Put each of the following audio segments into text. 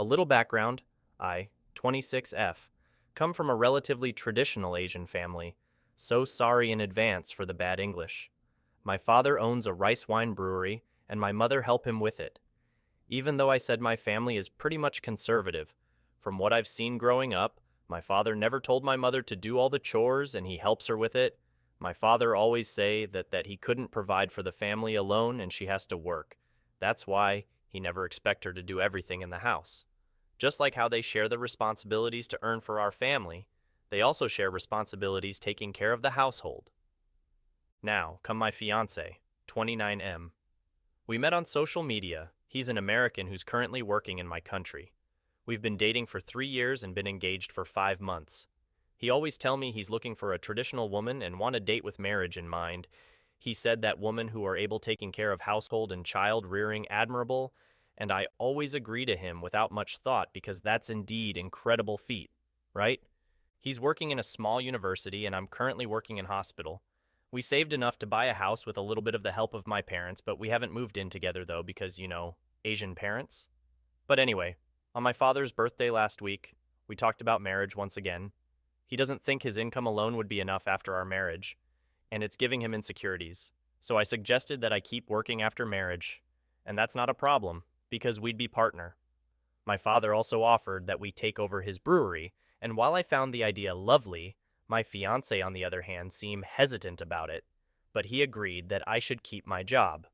A little background: I, 26F, come from a relatively traditional Asian family, so sorry in advance for the bad English. My father owns a rice wine brewery, and my mother help him with it. Even though I said my family is pretty much conservative, from what I've seen growing up, my father never told my mother to do all the chores and he helps her with it. My father always say that he couldn't provide for the family alone and she has to work. That's why he never expect her to do everything in the house. Just like how they share the responsibilities to earn for our family, they also share responsibilities taking care of the household. Now, come my fiancé, 29M. We met on social media. He's an American who's currently working in my country. We've been dating for 3 years and been engaged for 5 months. He always tell me he's looking for a traditional woman and want a date with marriage in mind. He said that women who are able taking care of household and child rearing admirable, and I always agree to him without much thought because that's indeed incredible feat, right? He's working in a small university and I'm currently working in hospital. We saved enough to buy a house with a little bit of the help of my parents, but we haven't moved in together though because, Asian parents. But anyway, on my father's birthday last week, we talked about marriage once again. He doesn't think his income alone would be enough after our marriage, and it's giving him insecurities. So I suggested that I keep working after marriage, and that's not a problem because we'd be partner. My father also offered that we take over his brewery, and while I found the idea lovely, my fiancé on the other hand seemed hesitant about it, but he agreed that I should keep my job.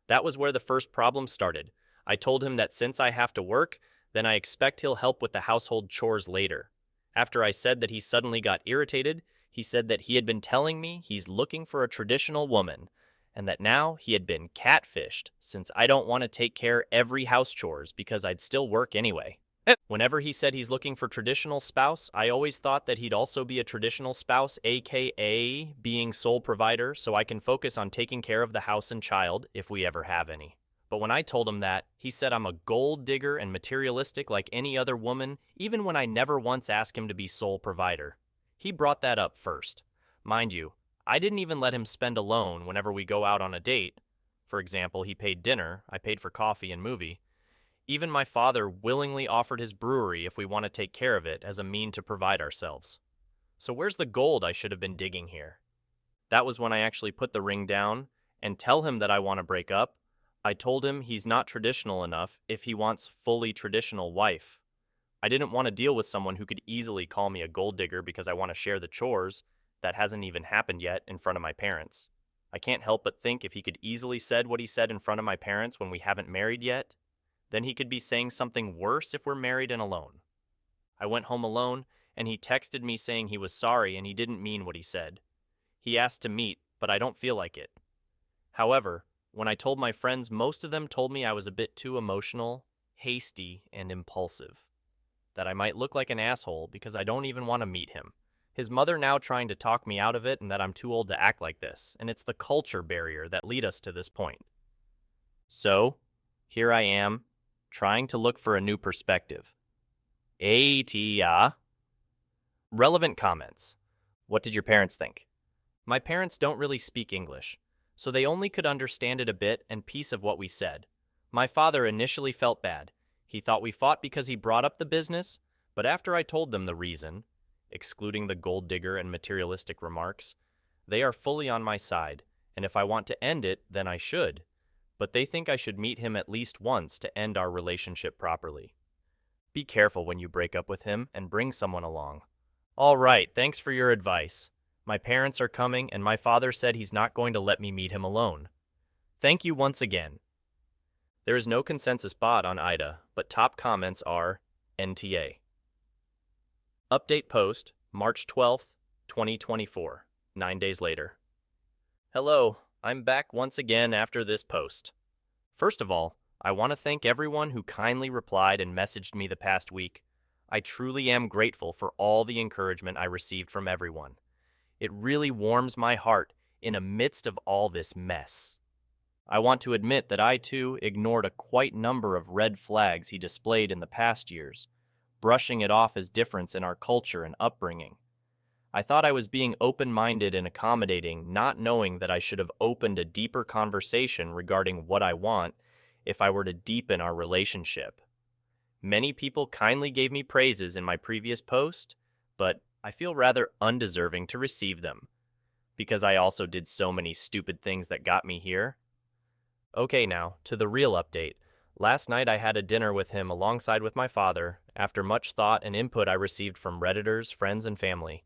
That was where the first problem started. I told him that since I have to work, then I expect he'll help with the household chores later. After I said that, he suddenly got irritated. He said that he had been telling me he's looking for a traditional woman, and that now he had been catfished since I don't want to take care every house chores because I'd still work anyway. Whenever he said he's looking for traditional spouse, I always thought that he'd also be a traditional spouse, aka being sole provider, so I can focus on taking care of the house and child if we ever have any. But when I told him that, he said I'm a gold digger and materialistic like any other woman, even when I never once asked him to be sole provider. He brought that up first. Mind you, I didn't even let him spend alone whenever we go out on a date. For example, he paid dinner, I paid for coffee and movie. Even my father willingly offered his brewery if we want to take care of it as a mean to provide ourselves. So where's the gold I should have been digging here? That was when I actually put the ring down and tell him that I want to break up. I told him he's not traditional enough if he wants fully traditional wife. I didn't want to deal with someone who could easily call me a gold digger because I want to share the chores. That hasn't even happened yet in front of my parents. I can't help but think if he could easily said what he said in front of my parents when we haven't married yet, then he could be saying something worse if we're married and alone. I went home alone, and he texted me saying he was sorry and he didn't mean what he said. He asked to meet, but I don't feel like it. However, when I told my friends, most of them told me I was a bit too emotional, hasty, and impulsive. That I might look like an asshole because I don't even want to meet him. His mother now trying to talk me out of it and that I'm too old to act like this, and it's the culture barrier that lead us to this point. So, here I am, trying to look for a new perspective. AITAH. Relevant comments. What did your parents think? My parents don't really speak English, so they only could understand it a bit and piece of what we said. My father initially felt bad. He thought we fought because he brought up the business, but after I told them the reason, excluding the gold digger and materialistic remarks, they are fully on my side, and if I want to end it, then I should. But they think I should meet him at least once to end our relationship properly. Be careful when you break up with him and bring someone along. All right, thanks for your advice. My parents are coming and my father said he's not going to let me meet him alone. Thank you once again. There is no consensus bot on AITAH, but top comments are NTA. Update post, March 12th, 2024, 9 days later. Hello, I'm back once again after this post. First of all, I want to thank everyone who kindly replied and messaged me the past week. I truly am grateful for all the encouragement I received from everyone. It really warms my heart in the midst of all this mess. I want to admit that I too ignored a quite number of red flags he displayed in the past years, brushing it off as difference in our culture and upbringing. I thought I was being open-minded and accommodating, not knowing that I should have opened a deeper conversation regarding what I want if I were to deepen our relationship. Many people kindly gave me praises in my previous post, but I feel rather undeserving to receive them, because I also did so many stupid things that got me here. Okay, now, to the real update. Last night I had a dinner with him alongside with my father, after much thought and input I received from Redditors, friends, and family.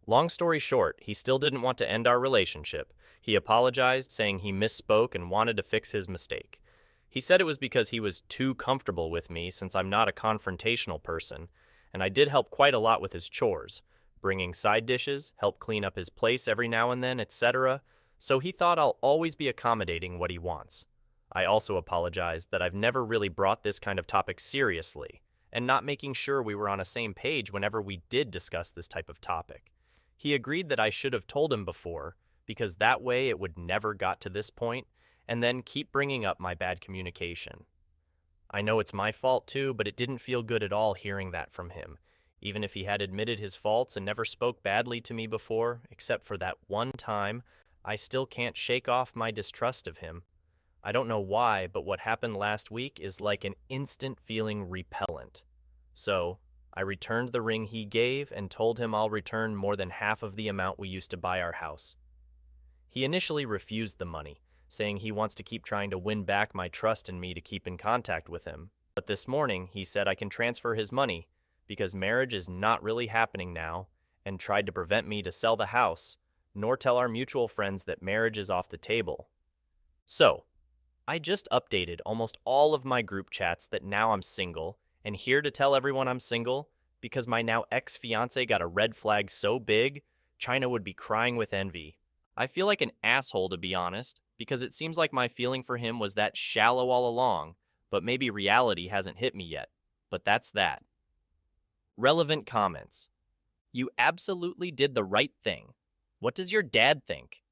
Long story short, he still didn't want to end our relationship. He apologized, saying he misspoke and wanted to fix his mistake. He said it was because he was too comfortable with me since I'm not a confrontational person, and I did help quite a lot with his chores, bringing side dishes, help clean up his place every now and then, etc., so he thought I'll always be accommodating what he wants. I also apologized that I've never really brought this kind of topic seriously, and not making sure we were on a same page whenever we did discuss this type of topic. He agreed that I should have told him before, because that way it would never got to this point, and then keep bringing up my bad communication. I know it's my fault too, but it didn't feel good at all hearing that from him, even if he had admitted his faults and never spoke badly to me before, except for that one time. I still can't shake off my distrust of him. I don't know why, but what happened last week is like an instant feeling repellent. So, I returned the ring he gave and told him I'll return more than half of the amount we used to buy our house. He initially refused the money, saying he wants to keep trying to win back my trust in me to keep in contact with him. But this morning, he said I can transfer his money because marriage is not really happening now, and tried to prevent me to sell the house, nor tell our mutual friends that marriage is off the table. So, I just updated almost all of my group chats that now I'm single, and here to tell everyone I'm single because my now ex-fiancé got a red flag so big, China would be crying with envy. I feel like an asshole, to be honest, because it seems like my feeling for him was that shallow all along, but maybe reality hasn't hit me yet. But that's that. Relevant comments. You absolutely did the right thing. What does your dad think?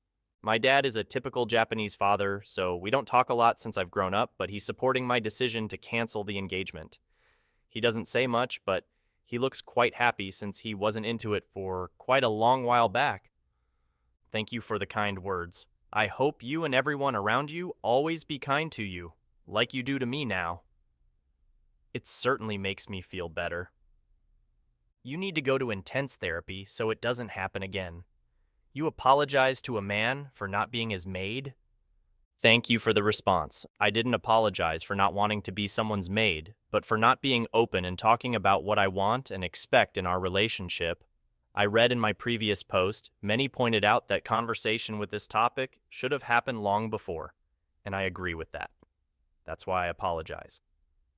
My dad is a typical Japanese father, so we don't talk a lot since I've grown up, but he's supporting my decision to cancel the engagement. He doesn't say much, but he looks quite happy since he wasn't into it for quite a long while back. Thank you for the kind words. I hope you and everyone around you always be kind to you, like you do to me now. It certainly makes me feel better. You need to go to intense therapy so it doesn't happen again. You apologize to a man for not being his maid? Thank you for the response. I didn't apologize for not wanting to be someone's maid, but for not being open and talking about what I want and expect in our relationship. I read in my previous post, many pointed out that conversation with this topic should have happened long before, and I agree with that. That's why I apologize.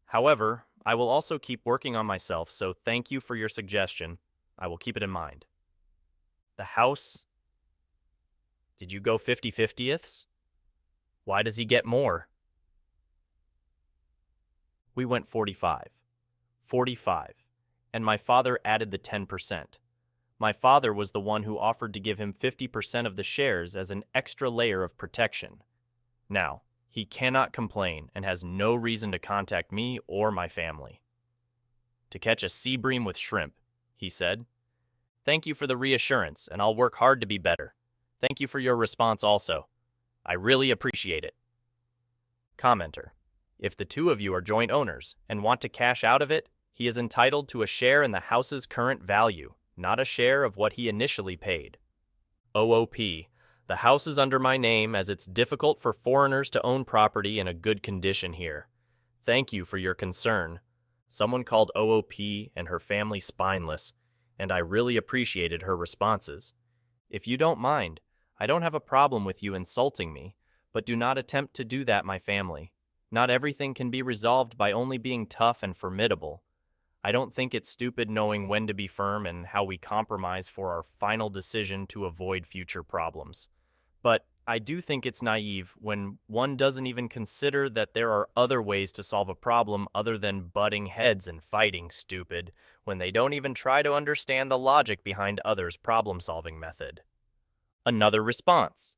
However, I will also keep working on myself, so thank you for your suggestion. I will keep it in mind. The house. Did you go 50/50ths? Why does he get more? We went 45. 45. And my father added the 10%. My father was the one who offered to give him 50% of the shares as an extra layer of protection. Now, he cannot complain and has no reason to contact me or my family. To catch a sea bream with shrimp, he said. Thank you for the reassurance, and I'll work hard to be better. Thank you for your response also. I really appreciate it. Commenter. If the two of you are joint owners and want to cash out of it, he is entitled to a share in the house's current value, not a share of what he initially paid. OOP. The house is under my name as it's difficult for foreigners to own property in a good condition here. Thank you for your concern. Someone called OOP and her family spineless, and I really appreciated her responses. If you don't mind, I don't have a problem with you insulting me, but do not attempt to do that, my family. Not everything can be resolved by only being tough and formidable. I don't think it's stupid knowing when to be firm and how we compromise for our final decision to avoid future problems. But I do think it's naive when one doesn't even consider that there are other ways to solve a problem other than butting heads and fighting stupid, when they don't even try to understand the logic behind others' problem-solving method. Another response.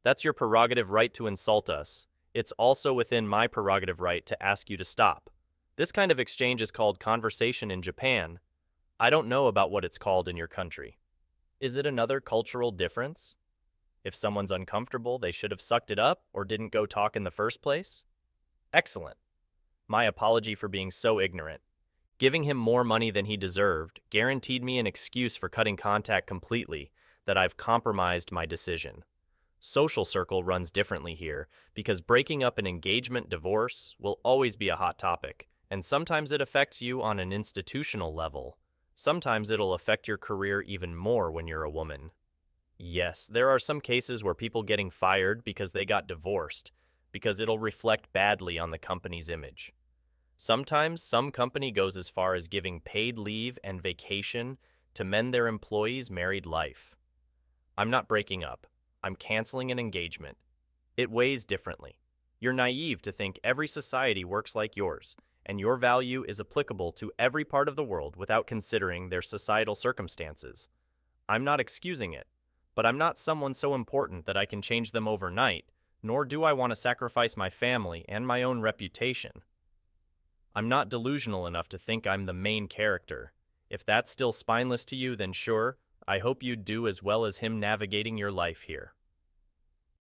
That's your prerogative right to insult us. It's also within my prerogative right to ask you to stop. This kind of exchange is called conversation in Japan. I don't know about what it's called in your country. Is it another cultural difference? If someone's uncomfortable, they should have sucked it up or didn't go talk in the first place? Excellent. My apology for being so ignorant. Giving him more money than he deserved guaranteed me an excuse for cutting contact completely that I've compromised my decision. Social circle runs differently here because breaking up an engagement divorce will always be a hot topic, and sometimes it affects you on an institutional level. Sometimes it'll affect your career even more when you're a woman. Yes, there are some cases where people getting fired because they got divorced, because it'll reflect badly on the company's image. Sometimes some company goes as far as giving paid leave and vacation to mend their employees' married life. I'm not breaking up. I'm canceling an engagement. It weighs differently. You're naive to think every society works like yours, and your value is applicable to every part of the world without considering their societal circumstances. I'm not excusing it, but I'm not someone so important that I can change them overnight, nor do I want to sacrifice my family and my own reputation. I'm not delusional enough to think I'm the main character. If that's still spineless to you, then sure, I hope you do as well as him navigating your life here.